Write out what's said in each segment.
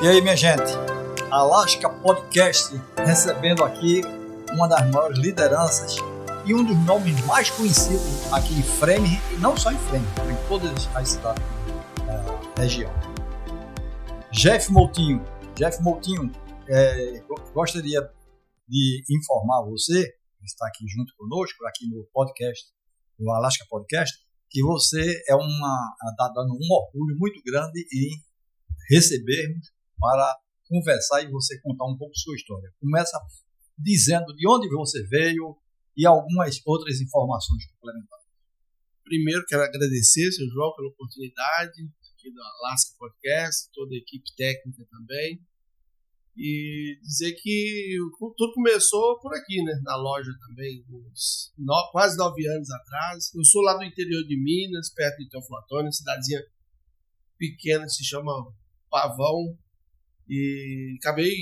E aí, minha gente, Alaska Podcast recebendo aqui uma das maiores lideranças e um dos nomes mais conhecidos aqui em Framingham, e não só em Framingham, em todas as cidades da região. Jeff Moutinho, gostaria de informar você, que está aqui junto conosco, aqui no podcast, no Alaska Podcast, que você está dando um orgulho muito grande em recebermos para conversar e você contar um pouco sua história. Começa dizendo de onde você veio e algumas outras informações complementares. Primeiro, quero agradecer, seu João, pela oportunidade aqui do Alaska Podcast, toda a equipe técnica também. E dizer que tudo começou por aqui, né? Na loja também, quase 9 anos atrás. Eu sou lá do interior de Minas, perto de Teoflotone, cidadezinha pequena, se chama Pavão. E acabei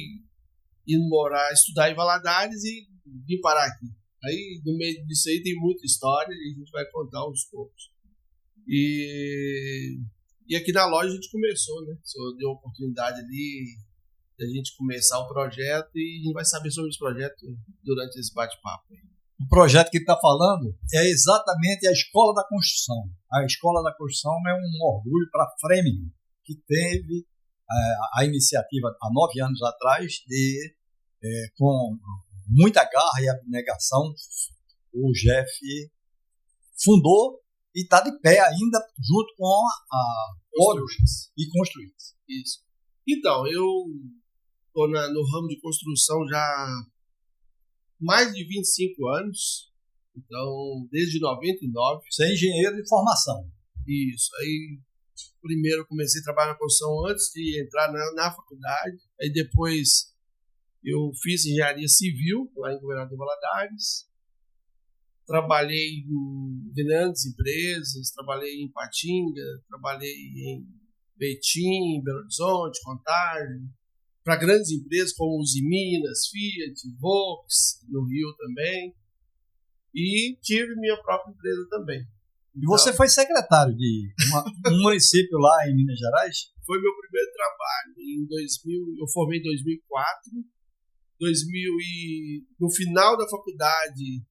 indo estudar em Valadares e vim parar aqui. Aí, no meio disso aí, tem muita história e a gente vai contar aos poucos. E aqui na loja a gente começou, né? O senhor deu a oportunidade ali de a gente começar o projeto e a gente vai saber sobre esse projeto durante esse bate-papo. O projeto que ele está falando é exatamente a Escola da Construção. A Escola da Construção é um orgulho para Framingham, que teve a iniciativa há 9 anos atrás de, com muita garra e abnegação, o Jeff fundou e está de pé ainda junto com a Construites e Construites. Isso. Então, eu estou no ramo de construção já há mais de 25 anos, então desde 99. Você é engenheiro de formação. Isso, aí primeiro eu comecei a trabalhar na construção antes de entrar na faculdade, aí depois eu fiz engenharia civil lá em Governador Valadares, trabalhei em grandes empresas, trabalhei em Patinga, trabalhei em Betim, Belo Horizonte, Contagem, para grandes empresas como Uzi Minas, Fiat, Volks, no Rio também, e tive minha própria empresa também. E você foi secretário de um município lá em Minas Gerais? Foi meu primeiro trabalho. Eu formei em 2004. No final da faculdade,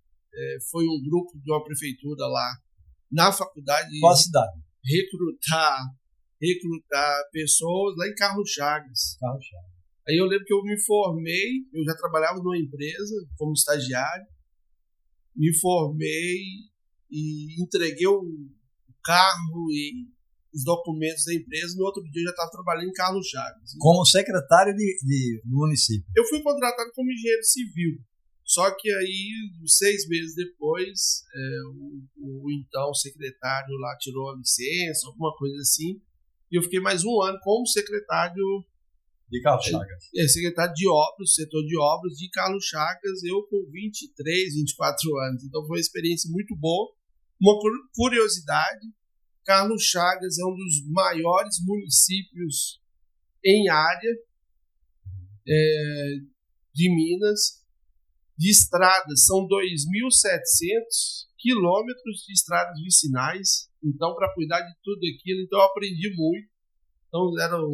foi um grupo de uma prefeitura lá na faculdade. Qual a cidade? Recrutar pessoas lá em Carlos Chagas. Aí eu lembro que eu me formei, eu já trabalhava numa empresa como estagiário, me formei e entreguei o carro e os documentos da empresa. No outro dia eu já estava trabalhando em Carlos Chagas. Como secretário do município? Eu fui contratado como engenheiro civil. Só que aí, 6 meses depois, o então secretário lá tirou a licença, alguma coisa assim. E eu fiquei mais 1 ano como secretário de Carlos Chagas. Secretário de obras, setor de obras de Carlos Chagas, eu com 23, 24 anos. Então foi uma experiência muito boa. Uma curiosidade, Carlos Chagas é um dos maiores municípios em área de Minas, de estradas, são 2.700 quilômetros de estradas vicinais, então para cuidar de tudo aquilo, então eu aprendi muito. Então eram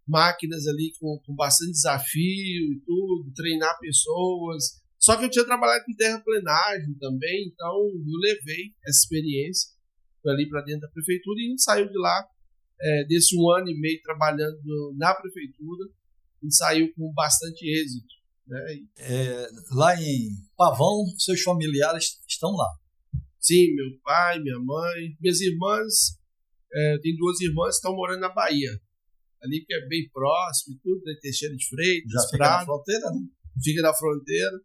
máquinas ali com bastante desafio e tudo, treinar pessoas. Só que eu tinha trabalhado com terraplenagem também, então eu levei essa experiência ali para dentro da prefeitura e a gente saiu de lá, desse 1 ano e meio trabalhando na prefeitura, a gente saiu com bastante êxito. Né? Lá em Pavão, seus familiares estão lá? Sim, meu pai, minha mãe, minhas irmãs, tem 2 irmãs que estão morando na Bahia, ali que é bem próximo e tudo, né? Teixeira de Freitas. Já fica na fronteira, né? Fica na fronteira.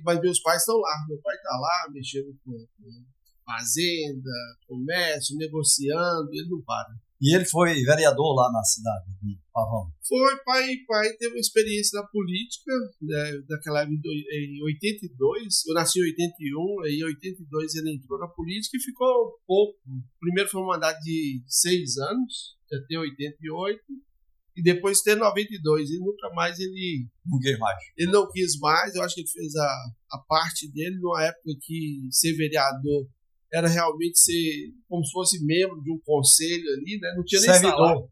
Mas meus pais estão lá. Meu pai está lá, mexendo com fazenda, comércio, negociando, ele não para. E ele foi vereador lá na cidade de Pavão? Foi, pai teve uma experiência na política, né, daquela época em 82, eu nasci em 81, aí em 82 ele entrou na política e ficou pouco. Primeiro foi um mandato de 6 anos, até 88, e depois até 92, e nunca mais ele... Não quis mais. Ele não quis mais, eu acho que ele fez a parte dele numa época que ser vereador era realmente ser como se fosse membro de um conselho ali, né? Não tinha nem salário.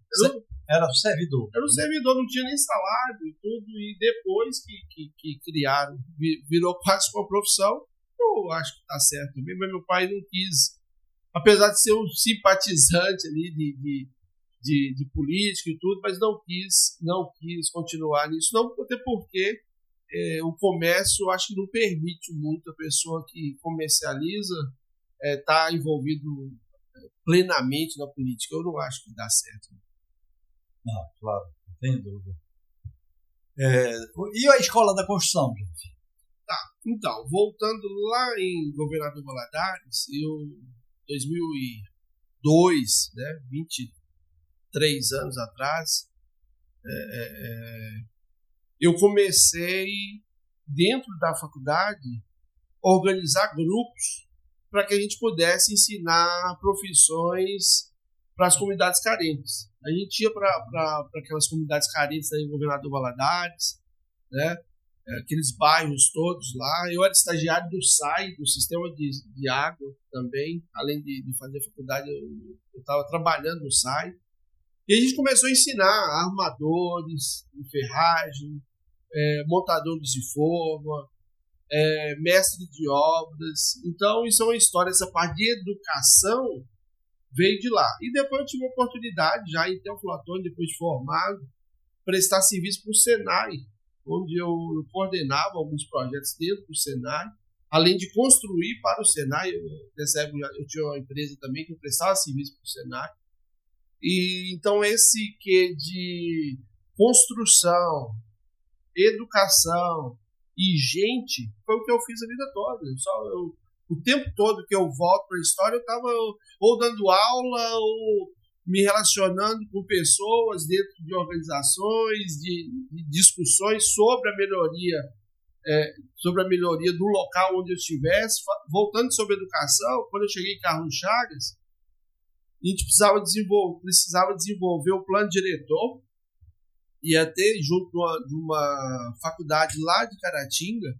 Era servidor. Era um servidor, não tinha nem salário e tudo, e depois que criaram, virou quase uma profissão. Eu acho que tá certo também, mas meu pai não quis, apesar de ser um simpatizante ali de política e tudo, mas não quis continuar nisso, não, até porque o comércio, acho que não permite muito a pessoa que comercializa estar envolvido plenamente na política. Eu não acho que dá certo. Não, claro, não tem dúvida. E a Escola da Construção, gente? Tá, então, voltando lá em Governador Valadares, eu, 2002, né, 23 anos atrás, eu comecei, dentro da faculdade, a organizar grupos para que a gente pudesse ensinar profissões para as comunidades carentes. A gente ia para aquelas comunidades carentes aí em Governador Valadares, né? Aqueles bairros todos lá. Eu era estagiário do SAI, do Sistema de Água também. Além de fazer faculdade, eu estava trabalhando no SAI. E a gente começou a ensinar armadores de ferragem, montadores de forma, mestre de obras. Então, isso é uma história, essa parte de educação veio de lá. E depois eu tive a oportunidade, já em Teófilo Otoni, depois de formado, prestar serviço para o Senai, onde eu coordenava alguns projetos dentro do Senai, além de construir para o Senai. Nessa época eu tinha uma empresa também que eu prestava serviço para o Senai. E então esse que de construção, educação e gente foi o que eu fiz a vida toda. O tempo todo que eu volto para a história, eu estava ou dando aula ou me relacionando com pessoas dentro de organizações, de discussões sobre a melhoria do local onde eu estivesse. Voltando sobre educação, quando eu cheguei em Carlos Chagas, a gente precisava desenvolver o plano diretor, e até junto de uma faculdade lá de Caratinga,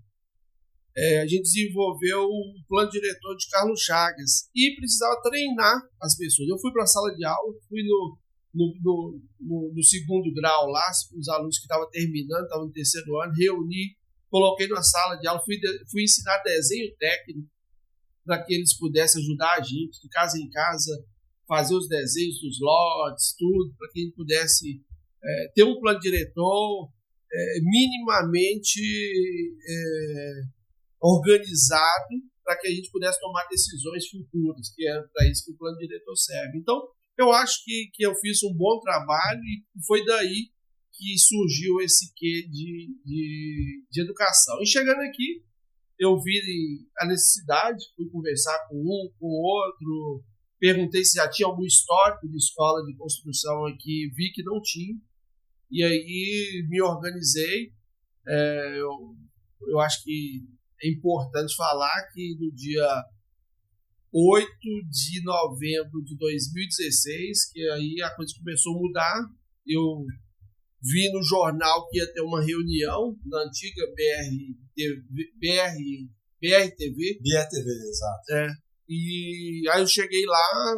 a gente desenvolveu o plano diretor de Carlos Chagas e precisava treinar as pessoas. Eu fui para a sala de aula, fui no segundo grau lá, os alunos que estavam terminando, estavam no terceiro ano, reuni, coloquei na sala de aula, fui ensinar desenho técnico para que eles pudessem ajudar a gente, de casa em casa, fazer os desenhos dos lotes, tudo, para que a gente pudesse ter um plano diretor minimamente organizado, para que a gente pudesse tomar decisões futuras, que é para isso que o plano diretor serve. Então, eu acho que eu fiz um bom trabalho e foi daí que surgiu esse quê de educação. E chegando aqui, eu vi a necessidade, fui conversar com um, com o outro, perguntei se já tinha algum histórico de escola de construção aqui, vi que não tinha, e aí me organizei. Eu acho que é importante falar que no dia 8 de novembro de 2016, que aí a coisa começou a mudar, eu vi no jornal que ia ter uma reunião na antiga BRTV. BRTV, exato. E aí eu cheguei lá,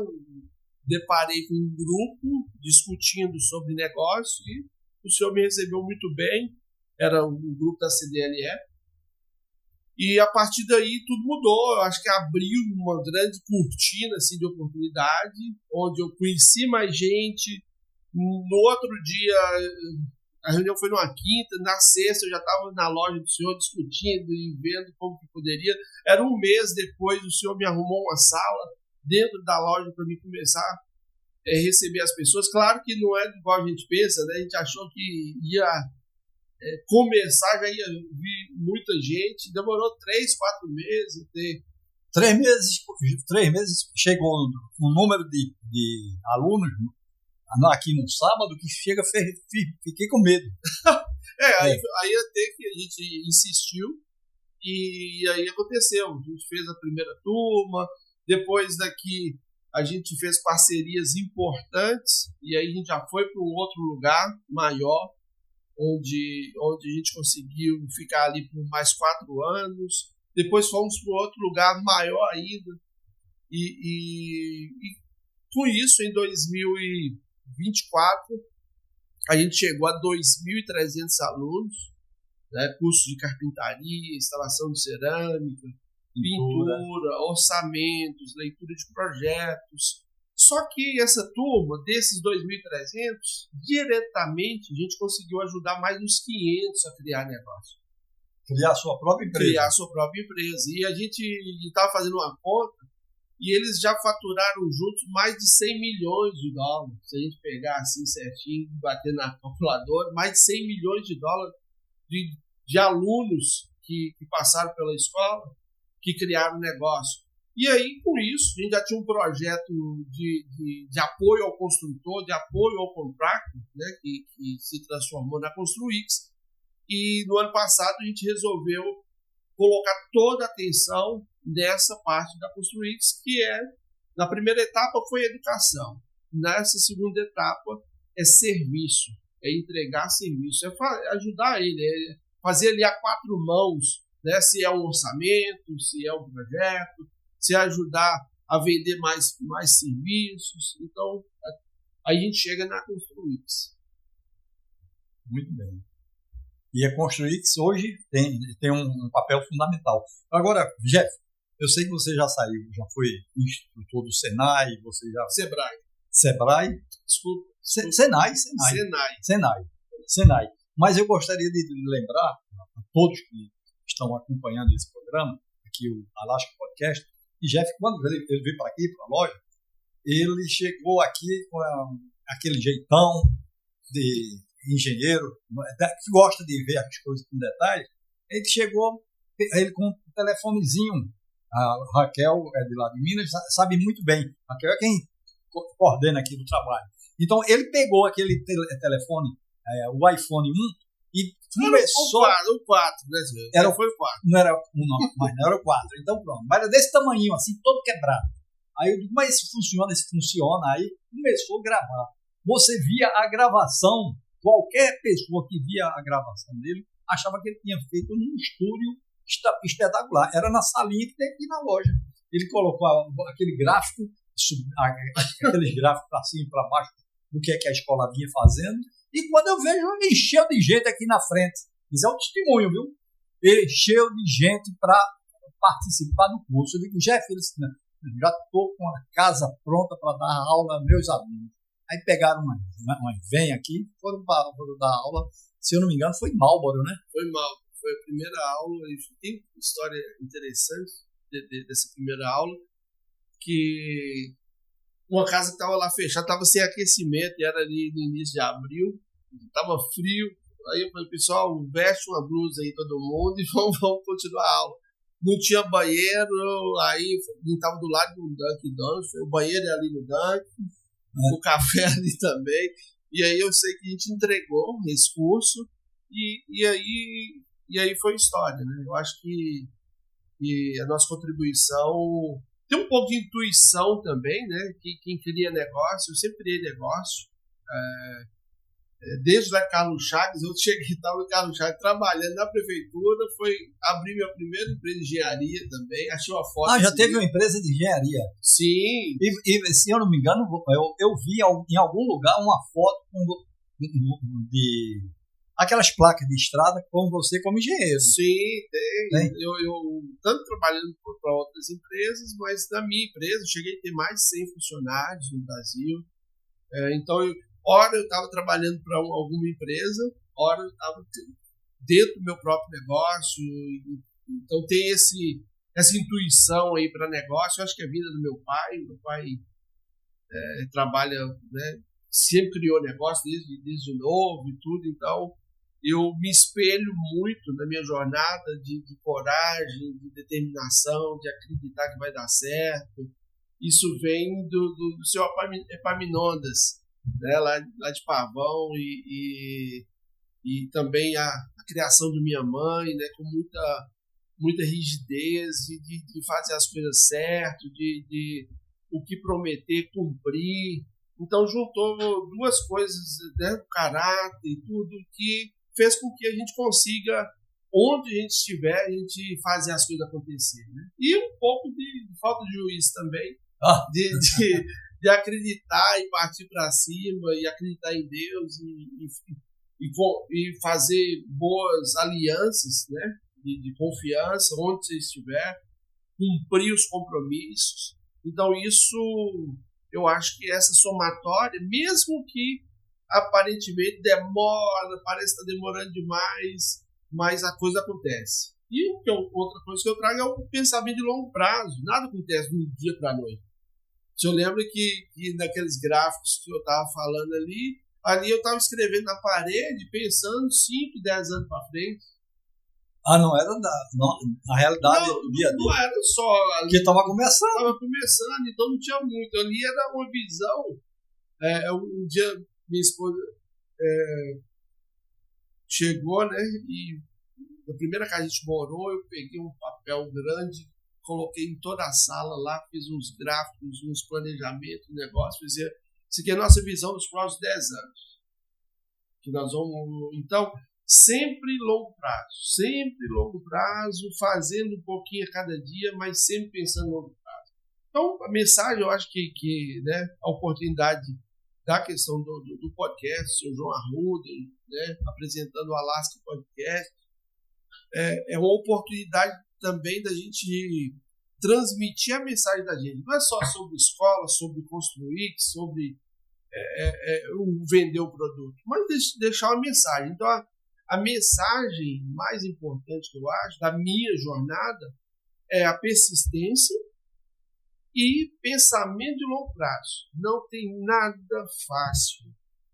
deparei com um grupo discutindo sobre negócio e o senhor me recebeu muito bem. Era um grupo da CDLE. E a partir daí tudo mudou. Eu acho que abriu uma grande cortina assim, de oportunidade, onde eu conheci mais gente. No outro dia, a reunião foi numa quinta, na sexta eu já estava na loja do senhor discutindo e vendo como que poderia. Era um mês depois, o senhor me arrumou uma sala dentro da loja para mim começar a receber as pessoas. Claro que não é igual a gente pensa, né? A gente achou que ia começar, já ia vir muita gente. Demorou 3, 4 meses. 3 meses chegou um número de alunos aqui no sábado que chega, fiquei com medo. Aí até que a gente insistiu e aí aconteceu. A gente fez a primeira turma, depois daqui a gente fez parcerias importantes e aí a gente já foi para um outro lugar maior, onde a gente conseguiu ficar ali por mais 4 anos. Depois fomos para outro lugar maior ainda. E com isso, em 2024, A gente chegou a 2.300 alunos, né? Cursos de carpintaria, instalação de cerâmica, pintura, orçamentos, leitura de projetos. Só que essa turma, desses 2.300, diretamente a gente conseguiu ajudar mais uns 500 a criar negócio. Criar sua própria empresa. Criar sua própria empresa. E a gente estava fazendo uma conta e eles já faturaram juntos mais de 100 milhões de dólares. Se a gente pegar assim certinho, bater na calculadora, mais de 100 milhões de dólares de alunos que passaram pela escola, que criaram negócio. E aí, com isso, a gente já tinha um projeto de apoio ao construtor, de apoio ao contractor, né, que se transformou na Construix. E no ano passado a gente resolveu colocar toda a atenção nessa parte da Construix, que na primeira etapa foi educação. Nessa segunda etapa é serviço, é entregar serviço, é ajudar ele, é fazer ali a 4 mãos, né, se é um orçamento, se é um projeto, se ajudar a vender mais serviços. Então, a gente chega na Construix. Muito bem. E a Construix hoje tem um papel fundamental. Agora, Jeff, eu sei que você já saiu, já foi instrutor do Senai, você já... Sebrae? Desculpa. Senai. Mas eu gostaria de lembrar a todos que estão acompanhando esse programa, aqui o Alaska Podcast, e Jeff, quando ele veio para aqui, para a loja, ele chegou aqui com aquele jeitão de engenheiro, que gosta de ver as coisas com detalhes. Ele chegou com um telefonezinho. A Raquel é de lá de Minas, sabe muito bem. A Raquel é quem coordena aqui do trabalho. Então, ele pegou aquele telefone, o iPhone 1, e começou... O 4, né? Foi o 4. Não era o 9, mas não era o 4. Então, pronto. Mas era desse tamanho, assim, todo quebrado. Aí eu digo, mas isso funciona. Aí começou a gravar. Você via a gravação, qualquer pessoa que via a gravação dele achava que ele tinha feito num estúdio espetacular. Era na salinha que tem aqui na loja. Ele colocou aquele gráfico, aqueles gráficos para cima e para baixo do que a escola vinha fazendo. E quando eu vejo, ele encheu de gente aqui na frente. Isso é um testemunho, viu? Ele encheu de gente para participar do curso. Eu digo, Jeff, já estou com a casa pronta para dar aula aos meus alunos. Aí pegaram uma vem aqui, foram dar aula, se eu não me engano, foi em Marlboro, né? Foi em Marlboro, foi a primeira aula. Tem uma história interessante dessa primeira aula, que uma casa que estava lá fechada, estava sem aquecimento, e era ali no início de abril, estava frio. Aí eu falei, pessoal, veste uma blusa aí todo mundo e vamos continuar a aula. Não tinha banheiro, aí estava do lado do Dunkin' Donuts, o banheiro é ali no Dunkin', o café ali também. E aí eu sei que a gente entregou esse curso e aí foi história, né? Eu acho que a nossa contribuição tem um pouco de intuição também, né? Quem cria negócio, eu sempre criei negócio. Desde lá Carlos Chagas, eu estava em Carlos Chagas trabalhando na prefeitura, foi abrir minha primeira empresa de engenharia também, achei uma foto. Já teve uma empresa de engenharia? Sim. E se eu não me engano, eu vi em algum lugar uma foto de aquelas placas de estrada com você como engenheiro. Sim, tem. Eu tanto trabalhando para outras empresas, mas na minha empresa eu cheguei a ter mais de 100 funcionários no Brasil. Então, ora eu estava trabalhando para alguma empresa, ora eu estava dentro do meu próprio negócio. Então tem essa intuição aí para negócio. Eu acho que é a vida do meu pai. Meu pai trabalha, né, sempre criou negócio desde novo e tudo. Então eu me espelho muito na minha jornada de coragem, de determinação, de acreditar que vai dar certo. Isso vem do seu Epaminondas, né, lá de Pavão, e também a criação da minha mãe, né, com muita rigidez de fazer as coisas certas, de o que prometer, cumprir. Então juntou duas coisas, né, o caráter e tudo, que fez com que a gente consiga, onde a gente estiver, a gente fazer as coisas acontecer, né? E um pouco de falta de juízo também, de acreditar e partir para cima e acreditar em Deus e fazer boas alianças, né, de confiança onde você estiver, cumprir os compromissos. Então isso, eu acho que essa somatória, mesmo que aparentemente demora, parece que está demorando demais, mas a coisa acontece. E outra coisa que eu trago é o pensamento de longo prazo. Nada acontece de um dia para a noite. Eu lembro que naqueles gráficos que eu estava falando ali eu estava escrevendo na parede, pensando 5, 10 anos para frente. Não era na realidade do dia a dia. Não era só ali. Porque estava começando. Estava começando, então não tinha muito. Ali era uma visão. Um dia minha esposa chegou, né? E na primeira casa que a gente morou, eu peguei um papel grande, coloquei em toda a sala lá, fiz uns gráficos, uns planejamentos, negócios, isso aqui é a nossa visão dos próximos 10 anos. Que nós vamos, então, sempre longo prazo, fazendo um pouquinho a cada dia, mas sempre pensando em longo prazo. Então, a mensagem, eu acho que né, a oportunidade da questão do podcast, o Sr. João Arruda, né, apresentando o Alaska Podcast, é uma oportunidade também da gente transmitir a mensagem da gente. Não é só sobre escola, sobre construir, sobre vender o produto, mas deixar uma mensagem. Então, a mensagem mais importante que eu acho da minha jornada é a persistência e pensamento de longo prazo. Não tem nada fácil.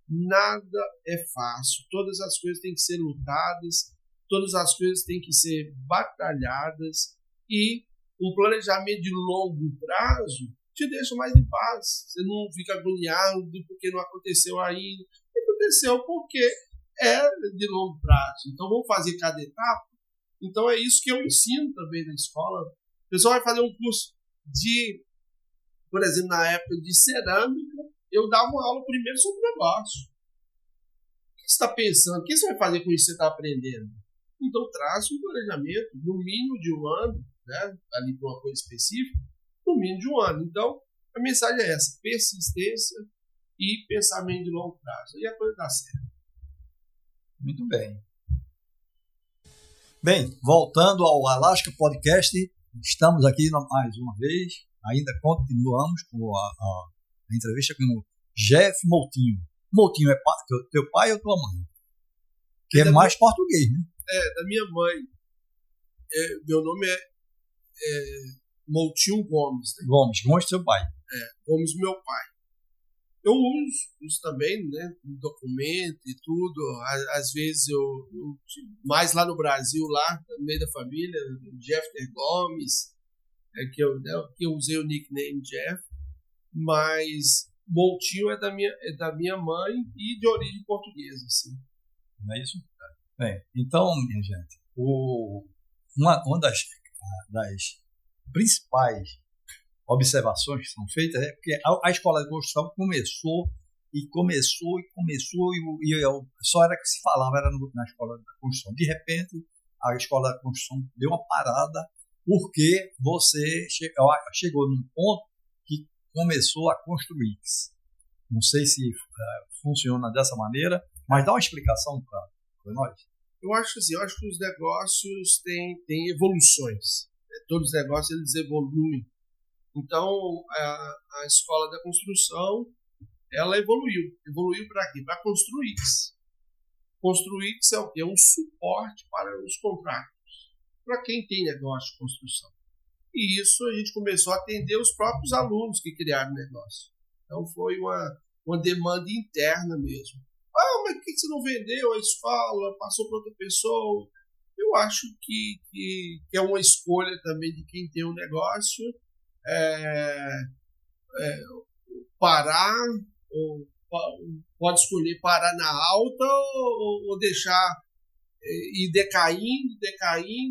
Nada é fácil. Todas as coisas têm que ser lutadas, todas as coisas têm que ser batalhadas, e um planejamento de longo prazo te deixa mais em paz. Você não fica agoniado porque não aconteceu ainda. Aconteceu porque é de longo prazo. Então vamos fazer cada etapa. Então é isso que eu ensino também na escola. O pessoal vai fazer um curso por exemplo, na época de cerâmica, eu dava uma aula primeiro sobre negócio. O que você está pensando? O que você vai fazer com isso que você está aprendendo? Então traça um planejamento, no mínimo de um ano, né, ali para uma coisa específica, no mínimo de um ano. Então, a mensagem é essa: persistência e pensamento de longo prazo. E a coisa dá certo. Muito bem. Bem, voltando ao Alaska Podcast, estamos aqui mais uma vez, ainda continuamos com a entrevista com o Jeff Moutinho. Moutinho é teu pai ou tua mãe? Que é mais português, né? Da minha mãe. Meu nome é Moutinho Gomes. Né? Gomes seu pai. Gomes meu pai. Eu uso também, né, documento e tudo. Às vezes eu mais lá no Brasil, lá no meio da família, Jeff Gomes, que eu usei o nickname Jeff, mas Moutinho é da minha mãe e de origem portuguesa, assim. Não é isso? Bem, então, minha gente, uma das principais observações que são feitas é porque a escola de construção começou e só era que se falava era na escola da construção. De repente, a escola da construção deu uma parada porque você chegou num ponto que começou a construir. Não sei se funciona dessa maneira, mas dá uma explicação para nós. Eu acho que os negócios têm evoluções. Todos os negócios eles evoluem. Então, a escola da construção, ela evoluiu. Evoluiu para quê? Para construir. Construir é o quê? É um suporte para os contratos, para quem tem negócio de construção. E isso a gente começou a atender os próprios alunos que criaram o negócio. Então, foi uma demanda interna mesmo. Mas por que você não vendeu a escola? Passou para outra pessoa? Eu acho que é uma escolha também de quem tem um negócio. Parar, ou pode escolher parar na alta ou deixar ir decaindo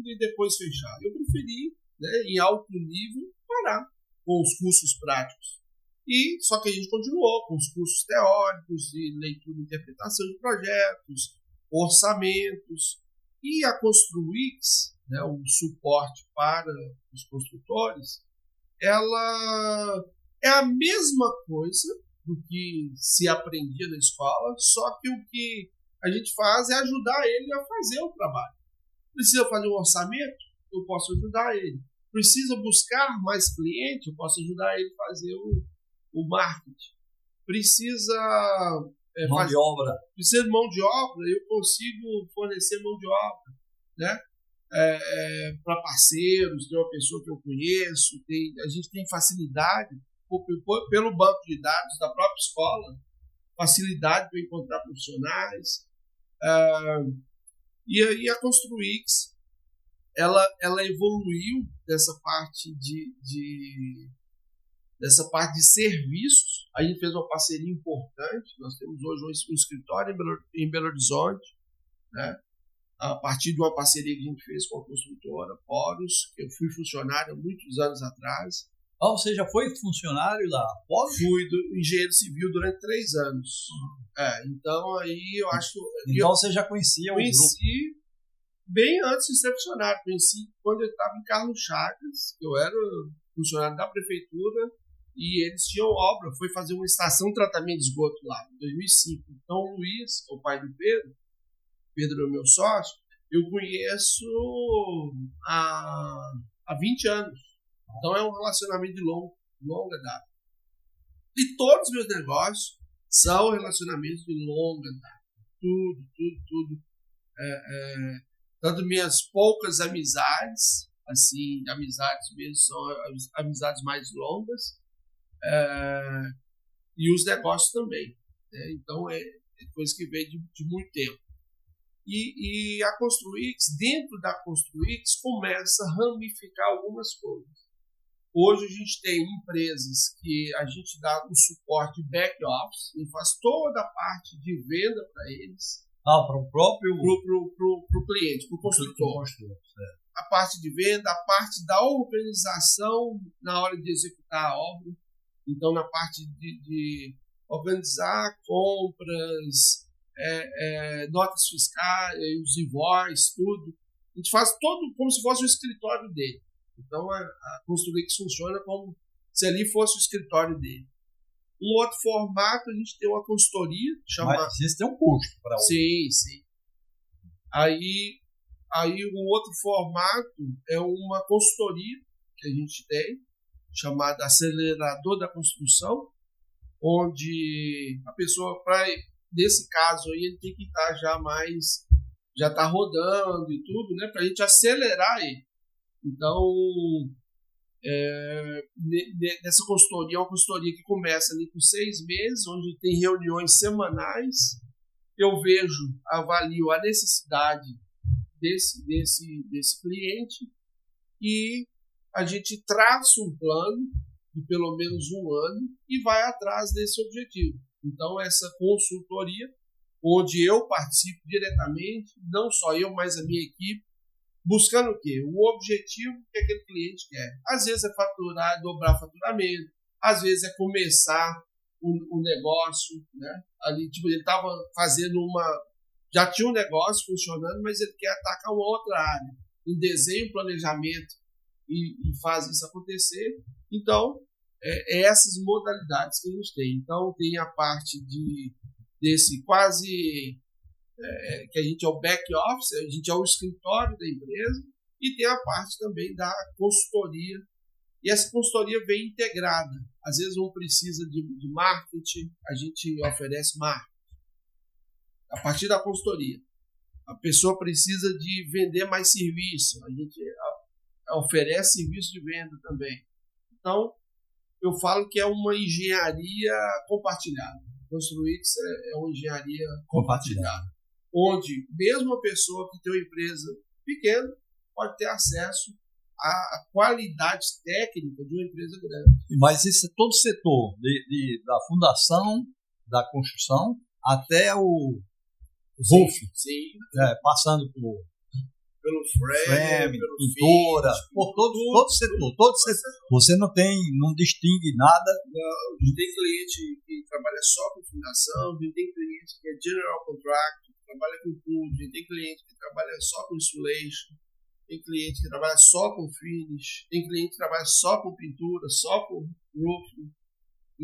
e depois fechar. Eu preferi, né, em alto nível, parar com os cursos práticos. Só que a gente continuou com os cursos teóricos de leitura e interpretação de projetos, orçamentos, e a Construix, né, o suporte para os construtores, ela É a mesma coisa do que se aprendia na escola, só que o que a gente faz é ajudar ele a fazer o trabalho. Precisa fazer um orçamento? Eu posso ajudar ele. Precisa buscar mais cliente? Eu posso ajudar ele a fazer o marketing. Precisa mão de obra. Precisa de mão de obra, eu consigo fornecer mão de obra, né? Para parceiros, tem uma pessoa que eu conheço, a gente tem facilidade pelo banco de dados da própria escola, facilidade para encontrar profissionais. E aí a Construix, ela evoluiu dessa parte dessa parte de serviços. A gente fez uma parceria importante. Nós temos hoje um escritório em Belo Horizonte, né? A partir de uma parceria que a gente fez com a construtora Poros, que eu fui funcionário há muitos anos atrás. Você já foi funcionário da Poros? Fui engenheiro civil durante 3 anos. Então aí eu acho... Então você já conhecia o grupo? Conheci bem antes de ser funcionário. Conheci quando eu estava em Carlos Chagas, que eu era funcionário da prefeitura, e eles tinham obra, foi fazer uma estação de tratamento de esgoto lá, em 2005. Então o Luiz, o pai do Pedro é o meu sócio, eu conheço há 20 anos. Então é um relacionamento de longa data. E todos os meus negócios são relacionamentos de longa data. Tudo. Tanto minhas poucas amizades, assim, amizades mesmo, são amizades mais longas, e os negócios também, né? Então é coisa que vem de muito tempo. E a Construix, dentro da Construix, começa a ramificar algumas coisas. Hoje a gente tem empresas que a gente dá um suporte back-office e faz toda a parte de venda para eles. Para o próprio... Pro cliente, para o construtor. A parte de venda, a parte da organização na hora de executar a obra. Então, na parte de organizar compras, notas fiscais, os invoices, tudo. A gente faz todo como se fosse o escritório dele. Então, a Construix funciona como se ali fosse o escritório dele. Um outro formato, a gente tem uma consultoria chamada... Mas isso tem um custo para o... Sim. Aí o outro formato é uma consultoria que a gente tem, chamada Acelerador da Construção, onde a pessoa, nesse caso aí, ele tem que estar já está rodando e tudo, né, para a gente acelerar ele. Então, nessa consultoria, é uma consultoria que começa ali com 6 meses, onde tem reuniões semanais. Eu avalio a necessidade desse cliente e a gente traça um plano de pelo menos 1 ano e vai atrás desse objetivo. Então, essa consultoria, onde eu participo diretamente, não só eu, mas a minha equipe, buscando o quê? O objetivo que aquele cliente quer. Às vezes é faturar, dobrar faturamento, às vezes é começar um negócio, né? Ali, ele estava fazendo já tinha um negócio funcionando, mas ele quer atacar uma outra área. Em desenho, planejamento e faz isso acontecer. Então, essas modalidades que a gente tem. Então, tem a parte desse quase... que a gente é o back-office, a gente é o escritório da empresa, e tem a parte também da consultoria. E essa consultoria vem integrada. Às vezes um precisa de marketing, a gente oferece marketing. A partir da consultoria. A pessoa precisa de vender mais serviço, a gente oferece serviço de venda também. Então, eu falo que é uma engenharia compartilhada. Construix é uma engenharia compartilhada, onde mesmo a pessoa que tem uma empresa pequena pode ter acesso à qualidade técnica de uma empresa grande. Mas isso é todo o setor, da fundação, da construção, até o roof, sim. Passando pelo frame, pelo pintura, por todo o setor. Você não distingue nada. Não, tem cliente que trabalha só com fundação, tem cliente que é general contractor, que trabalha com tudo, tem cliente que trabalha só com insulation, tem cliente que trabalha só com finish, tem cliente que trabalha só com pintura, só com roofing.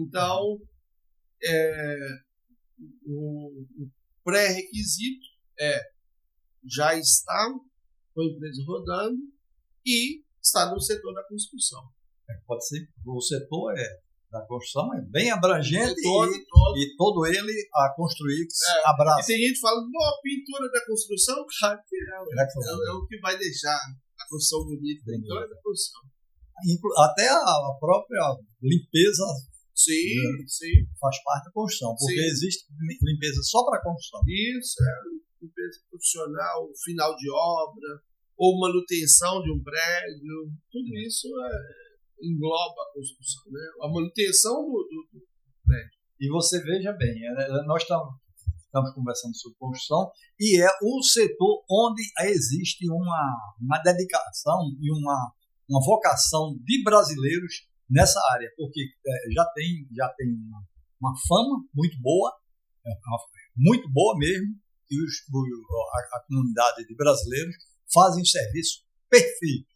Então, o pré-requisito é já estar com a empresa rodando e estar no setor da construção. Pode ser. O setor da construção é bem abrangente e todo ele a construir abraça. E tem gente falando, a pintura da construção, claro que é o que vai deixar a construção bonita. Então é da construção. Até a própria limpeza faz parte da construção, porque existe limpeza só para construção. Isso, limpeza profissional, final de obra, ou manutenção de um prédio, tudo isso engloba a construção, né? A manutenção do prédio. E você veja bem, nós estamos conversando sobre construção e é o setor onde existe uma dedicação e uma vocação de brasileiros nessa área, porque já tem uma fama muito boa mesmo, e a comunidade de brasileiros fazem um serviço perfeito.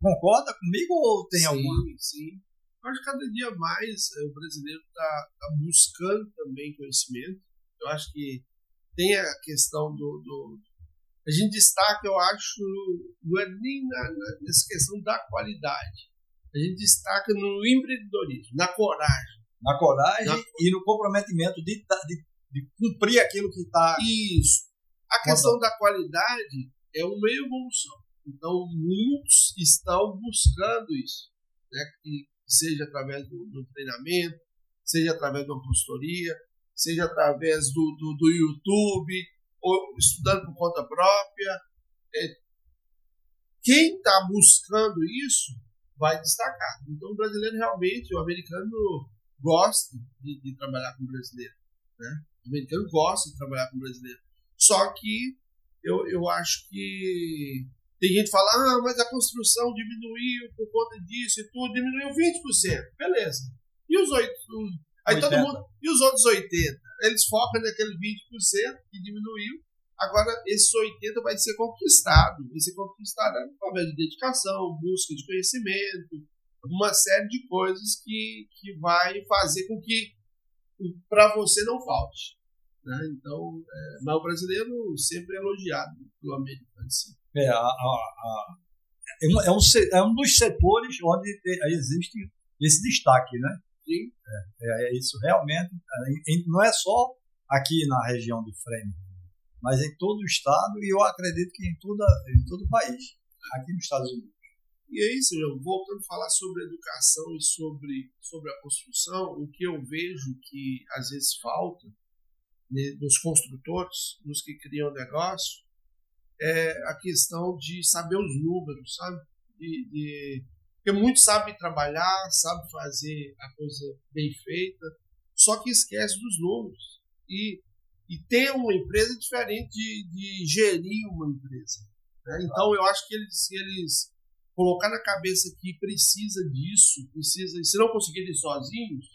Concorda comigo ou tem alguma? Sim. Eu acho que cada dia mais o brasileiro está buscando também conhecimento. Eu acho que tem a questão a gente destaca, eu acho, não é nem nessa questão da qualidade. A gente destaca no empreendedorismo, na coragem. Na coragem e no comprometimento de cumprir aquilo que está... Isso. A questão da qualidade é uma evolução. Então, muitos estão buscando isso, né? Que seja através do treinamento, seja através de uma consultoria, seja através do YouTube, ou estudando por conta própria. Quem está buscando isso vai destacar. Então, o brasileiro realmente, o americano gosta de trabalhar com o brasileiro, né? O americano gosta de trabalhar com o brasileiro. Só que eu acho que tem gente que fala, mas a construção diminuiu por conta disso e tudo, diminuiu 20%. Beleza. E os 8%? Aí 80. Todo mundo. E os outros 80%? Eles focam naquele 20% que diminuiu. Agora, esses 80% vai ser conquistado. Vai ser conquistado através de dedicação, busca de conhecimento, uma série de coisas que vai fazer com que para você não falte. Né? Então, mas o brasileiro sempre é elogiado pelo americano. Assim. É um dos setores onde existe esse destaque, né? Sim. Isso realmente não é só aqui na região do Framingham, mas em todo o estado e eu acredito que em todo o país, aqui nos Estados Unidos. E é isso, voltando a falar sobre educação e sobre a construção, o que eu vejo que às vezes falta, né, nos construtores, nos que criam negócio, é a questão de saber os números, sabe? Porque muitos sabem trabalhar, sabem fazer a coisa bem feita, só que esquece dos números. E ter uma empresa é diferente de gerir uma empresa. Né? Então, eu acho que eles colocar na cabeça que precisa disso, e se não conseguirem sozinhos,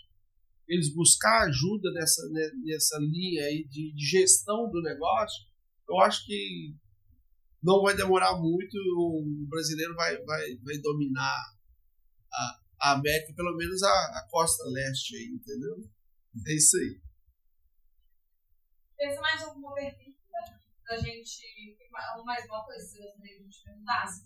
eles buscar ajuda nessa linha aí de gestão do negócio, eu acho que não vai demorar muito, o brasileiro vai dominar a América, pelo menos a costa leste aí, entendeu? É isso aí. Pensa mais alguma pergunta da gente, mais uma coisa que você gostaria de te perguntasse?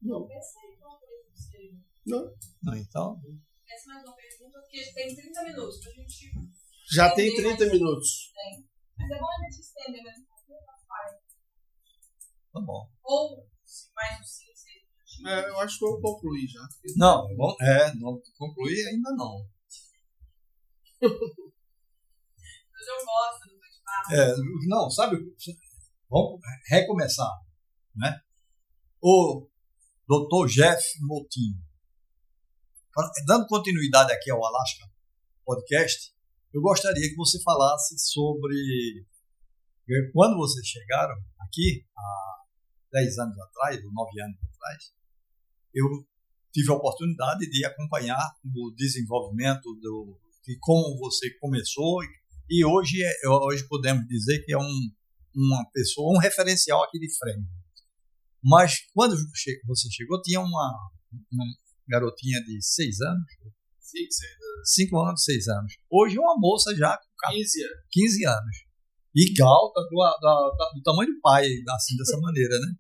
Não. Pensei em uma coisa que você... Não, então... Pensa mais uma pergunta, porque tem 30 minutos pra gente... Já tem 30 minutos. Tem. Mas é bom a gente estender, mas não faz. Tá bom. Ou mais uns 5, 6 minutos. Eu acho que eu concluí já. Não concluí ainda não. Mas eu gosto do bate-papo. Não, sabe, vamos recomeçar, né? O Dr. Jeff Moutinho, dando continuidade aqui ao Alaska Podcast, eu gostaria que você falasse sobre quando vocês chegaram aqui, há 10 anos atrás, ou 9 anos atrás, eu tive a oportunidade de acompanhar o desenvolvimento de como você começou e hoje podemos dizer que é uma pessoa, um referencial aqui de Framingham. Mas quando você chegou, tinha uma garotinha de 6 anos, 5 anos, 6 anos. Hoje é uma moça já com 15 anos. E alta do tamanho do pai, assim, dessa maneira, né?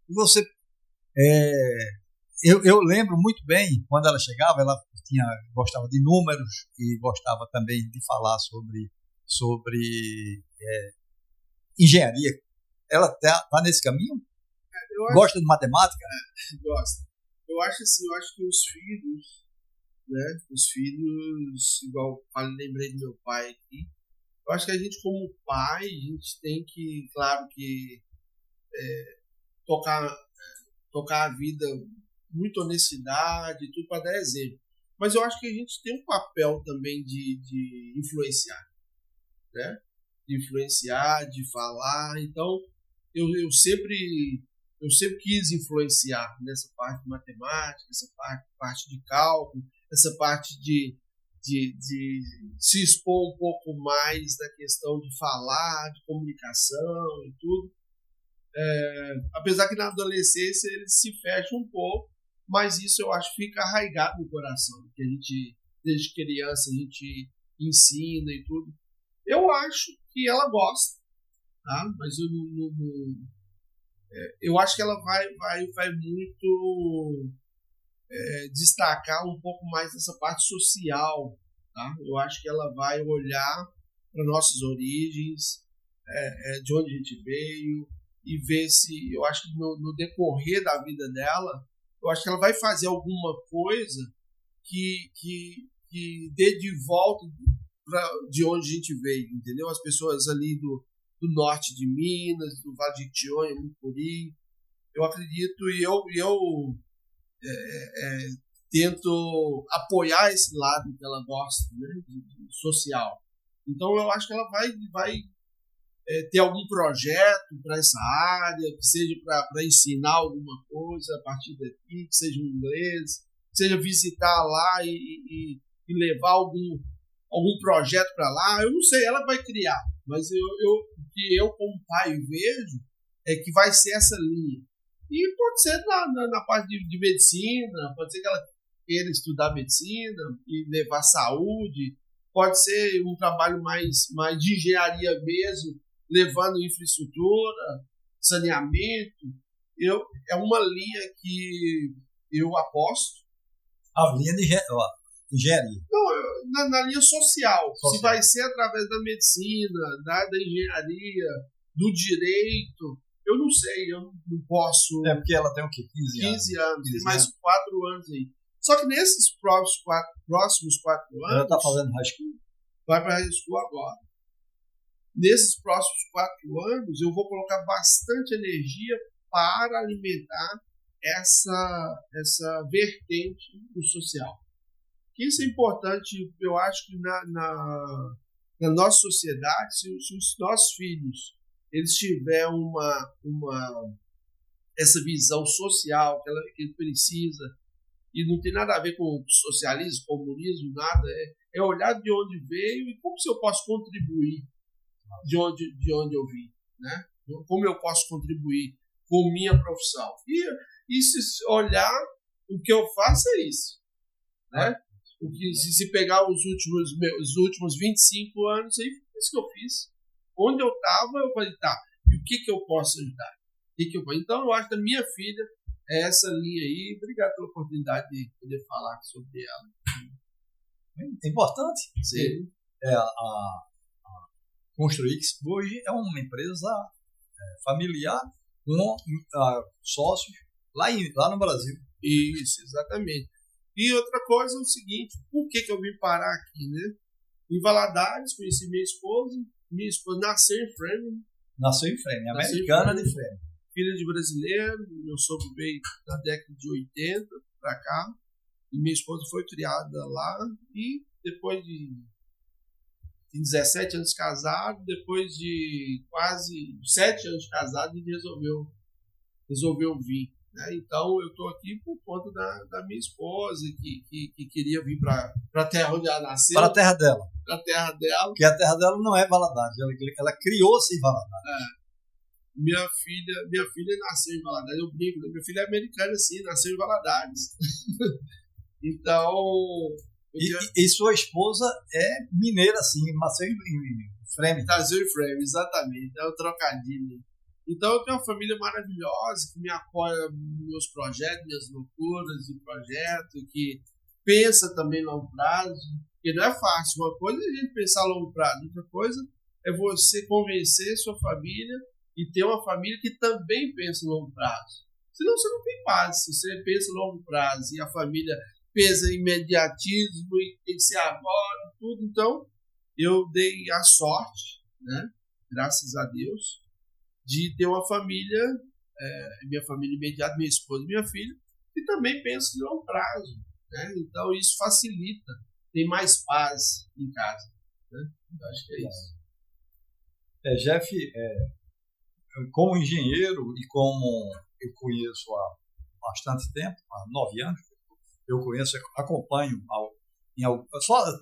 E você... Eu lembro muito bem, quando ela chegava, ela gostava de números e gostava também de falar sobre engenharia. Ela está nesse caminho? Gosta de matemática? Gosta. Eu acho que os filhos, né? Os filhos, igual lembrei do meu pai aqui, eu acho que a gente, como pai, a gente tem que, claro que, tocar a vida, muita honestidade, tudo para dar exemplo. Mas eu acho que a gente tem um papel também de influenciar, né? De influenciar, de falar. Então, eu sempre quis influenciar nessa parte de matemática, essa parte de cálculo, essa parte de se expor um pouco mais na questão de falar, de comunicação e tudo. Apesar que na adolescência ele se fecha um pouco, mas isso eu acho que fica arraigado no coração, que a gente, desde criança, a gente ensina e tudo. Eu acho que ela gosta, tá? Mas eu acho que ela vai muito destacar um pouco mais essa parte social, tá? Eu acho que ela vai olhar para nossas origens, de onde a gente veio, e ver se, eu acho que no decorrer da vida dela, eu acho que ela vai fazer alguma coisa que dê de volta de onde a gente veio, entendeu? As pessoas ali do norte de Minas, do Vale de Jequitinhonha, Mucuri, eu acredito, e eu tento apoiar esse lado que ela gosta, né, social. Então eu acho que ela vai ter algum projeto para essa área, que seja para ensinar alguma coisa a partir daqui, que seja em inglês, que seja visitar lá e levar algum projeto para lá. Eu não sei, ela vai criar, mas o que eu como pai vejo é que vai ser essa linha. E pode ser na parte de medicina, pode ser que ela queira estudar medicina e levar saúde, pode ser um trabalho mais de engenharia mesmo, levando infraestrutura, saneamento. É uma linha que eu aposto. A linha de engenharia? Não, na linha social. Se vai ser através da medicina, da engenharia, do direito, eu não sei, eu não posso... porque ela tem o quê? 15 anos. Tem mais 4 anos aí. Só que nesses próximos 4 anos... Ela está fazendo high school? Vai para high school agora. Nesses próximos 4 anos, eu vou colocar bastante energia para alimentar essa vertente do social. Isso é importante, eu acho que na nossa sociedade, se os nossos filhos eles tiverem essa visão social que ele precisa, e não tem nada a ver com socialismo, comunismo, nada, é olhar de onde veio e como se eu posso contribuir de onde eu vim, né? Como eu posso contribuir com minha profissão. E se olhar, o que eu faço é isso, né? O que, se pegar os últimos 25 anos, aí foi isso que eu fiz. Onde eu estava, eu falei, tá, e o que eu posso ajudar? Então, eu acho que a minha filha é essa linha aí. Obrigado pela oportunidade de poder falar sobre ela. É importante. Sim. A Construix hoje é uma empresa familiar com sócios lá no Brasil. Isso, exatamente. E outra coisa é o seguinte, por que eu vim parar aqui, né? Em Valadares, conheci minha esposa nasceu em Framingham. Nasceu em Framingham, americana de Framingham. Filha de brasileiro, meu sogro veio na década de 80 para cá, e minha esposa foi criada lá, e depois de 17 anos casado, depois de quase 7 anos casado, ele resolveu vir. Né? Então, eu estou aqui por conta da minha esposa, que queria vir para a terra onde ela nasceu. Para a terra dela. Para a terra dela. Porque a terra dela não é Valadares, ela criou-se em Valadares. Minha filha nasceu em Valadares, eu brinco, minha filha é americana, sim, nasceu em Valadares. Então, E sua esposa é mineira, assim, nasceu em Freme. Nasceu em Freme, exatamente. É o trocadilho. Então eu tenho uma família maravilhosa que me apoia nos meus projetos, minhas loucuras de projeto, que pensa também a longo prazo. Porque não é fácil. Uma coisa é a gente pensar a longo prazo, outra coisa é você convencer sua família e ter uma família que também pensa em longo prazo. Senão você não tem paz. Se você pensa em longo prazo e a família pensa em imediatismo e tem que ser agora e tudo, então eu dei a sorte, né, graças a Deus, de ter uma família, minha família imediata, minha esposa e minha filha, que também pensa em longo prazo. Né? Então isso facilita, tem mais paz em casa. Né? Eu acho que é isso. Jeff, como engenheiro e como eu conheço há bastante tempo, há 9 anos, eu conheço, acompanho,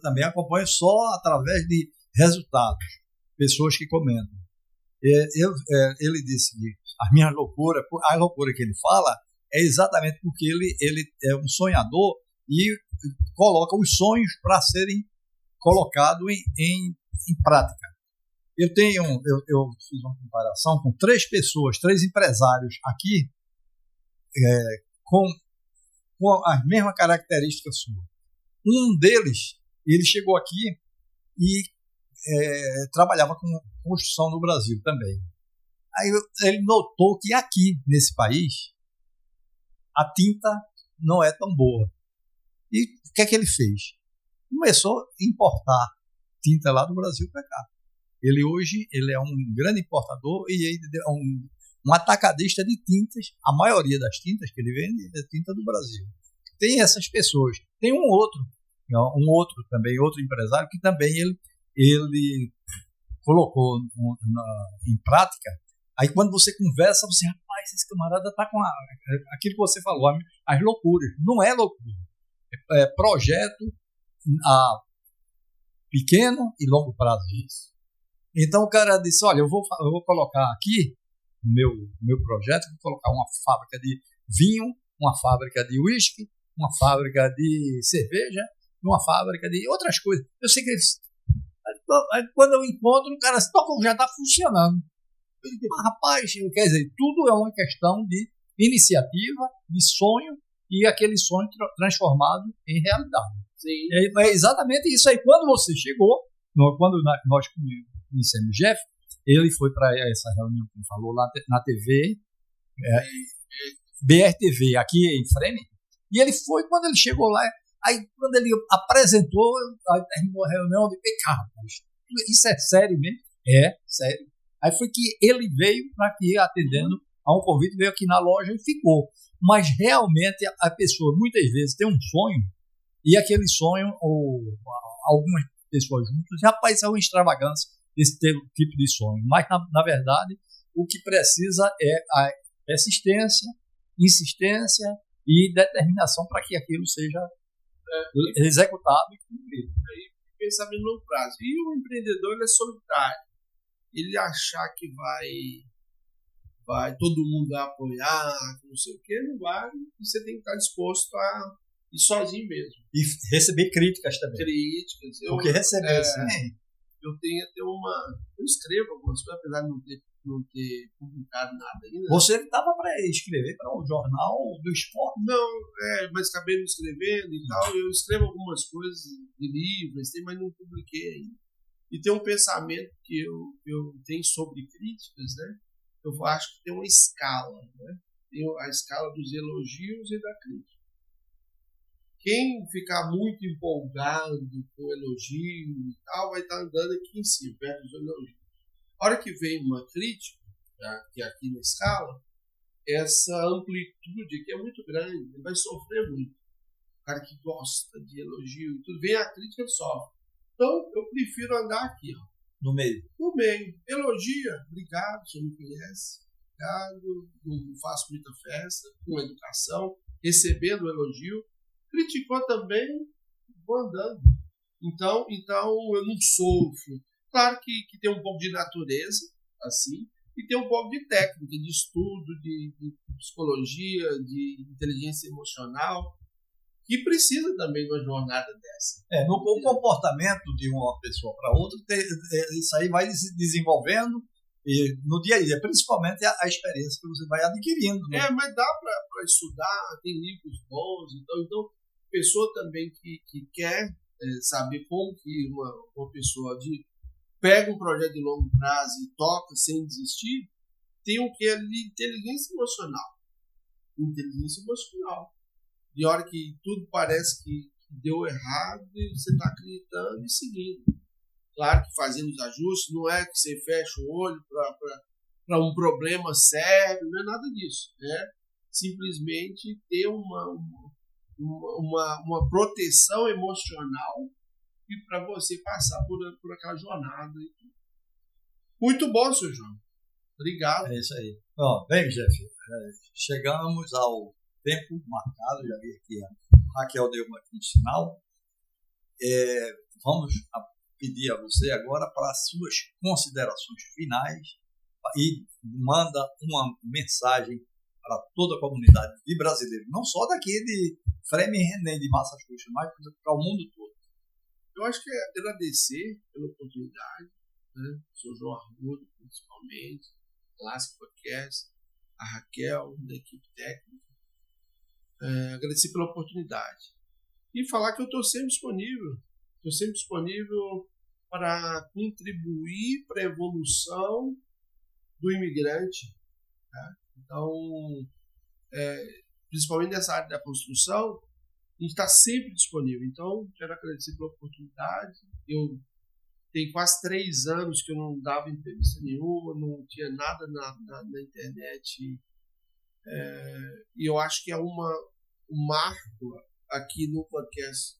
também acompanho só através de resultados, pessoas que comentam. Ele disse que a loucura que ele fala é exatamente porque ele é um sonhador e coloca os sonhos para serem colocados em prática. Eu fiz uma comparação com 3 pessoas, 3 empresários aqui, com as mesmas características suas. Um deles, ele chegou aqui e trabalhava com construção no Brasil também. Aí ele notou que aqui, nesse país, a tinta não é tão boa. E o que é que ele fez? Começou a importar tinta lá do Brasil para cá. Hoje é um grande importador e ele é um atacadista de tintas. A maioria das tintas que ele vende é tinta do Brasil. Tem essas pessoas. Tem um outro empresário que também ele colocou em prática. Aí quando você conversa, você, rapaz, esse camarada está com aquilo que você falou, as loucuras. Não é loucura. É projeto a pequeno e longo prazo. Então o cara disse, olha, eu vou colocar aqui no meu projeto, vou colocar uma fábrica de vinho, uma fábrica de uísque, uma fábrica de cerveja, uma fábrica de outras coisas. Eu sei que eles... Quando eu encontro, o cara já está funcionando. Eu digo, rapaz, quer dizer, tudo é uma questão de iniciativa, de sonho, e aquele sonho transformado em realidade. Sim. É exatamente isso aí. Quando você chegou, quando nós conhecemos o Jeff, ele foi para essa reunião que ele falou lá na TV, BRTV, aqui em Freme, e ele foi, quando ele chegou lá, aí quando ele apresentou, aí terminou a reunião, eu disse, rapaz, isso é sério mesmo? É, sério. Aí foi que ele veio para aqui atendendo a um convite, veio aqui na loja e ficou. Mas realmente a pessoa muitas vezes tem um sonho, e aquele sonho, ou algumas pessoas juntas, rapaz, isso é uma extravagância, esse tipo de sonho. Mas, na verdade, o que precisa é a persistência, insistência e determinação para que aquilo seja executado e cumprido. Aí, pensar no longo prazo. E o empreendedor, ele é solitário. Ele achar que vai todo mundo vai apoiar, não sei o que, não vai. E você tem que estar disposto a ir sozinho mesmo. E receber críticas também. Críticas. Porque receber, eu tenho até eu escrevo algumas coisas, apesar de não ter publicado nada ainda. Você estava para escrever para o Jornal do Esporte? Não, mas acabei não escrevendo e tal. Eu escrevo algumas coisas de livros, mas não publiquei ainda. E tem um pensamento que eu tenho sobre críticas, né? Eu acho que tem uma escala, né? Tem a escala dos elogios e da crítica. Quem ficar muito empolgado com o elogio e tal, vai estar andando aqui em cima, perto dos elogios. A hora que vem uma crítica, que é aqui na escala, essa amplitude aqui é muito grande, ele vai sofrer muito. O cara que gosta de elogio e tudo, vem a crítica e sofre. Então, eu prefiro andar aqui, ó. No meio. No meio. Elogia, obrigado, você me conhece. Obrigado, não faço muita festa, com educação, recebendo o elogio. Criticou também, vou andando. Então eu não sofro. Claro que tem um pouco de natureza, assim, e tem um pouco de técnica, de estudo, de psicologia, de inteligência emocional, que precisa também de uma jornada dessa. No comportamento de uma pessoa para outra, isso aí vai se desenvolvendo e no dia a dia, principalmente a experiência que você vai adquirindo. Né? Mas dá para estudar, tem livros bons, então pessoa também que quer saber como que uma pessoa pega um projeto de longo prazo e toca sem desistir, tem o que é inteligência emocional. Inteligência emocional. De hora que tudo parece que deu errado e você está acreditando e seguindo. Claro que fazendo os ajustes, não é que você fecha o olho para um problema sério, não é nada disso. É simplesmente ter uma proteção emocional para você passar por aquela jornada. Muito bom, seu João. Obrigado. É isso aí. Bem, Jeff, chegamos ao tempo marcado, já vi aqui a Raquel deu aqui um sinal. Vamos pedir a você agora para as suas considerações finais e manda uma mensagem para toda a comunidade de brasileiros, não só daqui de Framingham nem de Massachusetts, mas para o mundo todo. Eu acho que é agradecer pela oportunidade, né? O Sr. João Arruda, principalmente, Clássico Podcast, a Raquel, da equipe técnica. Agradecer pela oportunidade. E falar que eu estou sempre disponível. Estou sempre disponível para contribuir para a evolução do imigrante. Tá? Então, principalmente nessa área da construção, a gente está sempre disponível. Então, quero agradecer pela oportunidade. Eu tenho quase 3 anos que eu não dava entrevista nenhuma, não tinha nada na internet. E eu acho que é um marco aqui no podcast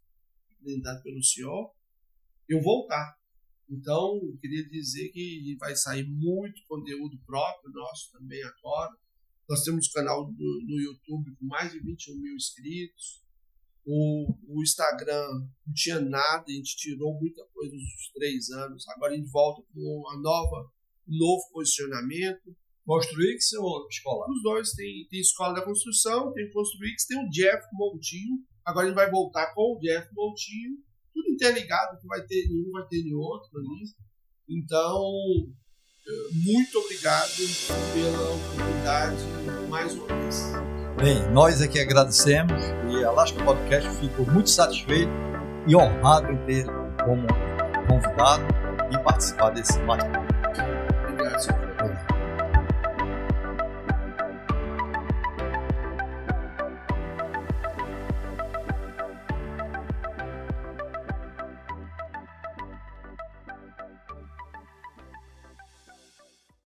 apresentado pelo senhor, eu voltar. Então, eu queria dizer que vai sair muito conteúdo próprio nosso também agora. Nós temos um canal no YouTube com mais de 21 mil inscritos. O Instagram não tinha nada, a gente tirou muita coisa nos 3 anos. Agora a gente volta com um novo posicionamento. Construix ou escola? Os dois. Tem Escola da Construção, tem Construix, tem o Jeff Montinho. Agora a gente vai voltar com o Jeff Montinho. Tudo interligado, que vai ter nenhum, vai ter nenhum outro ali. Então, muito obrigado pela oportunidade mais uma vez. Bem, nós aqui agradecemos e a Alaska Podcast ficou muito satisfeito e honrado em ter como convidado e participar desse bate-papo. Obrigado, senhor.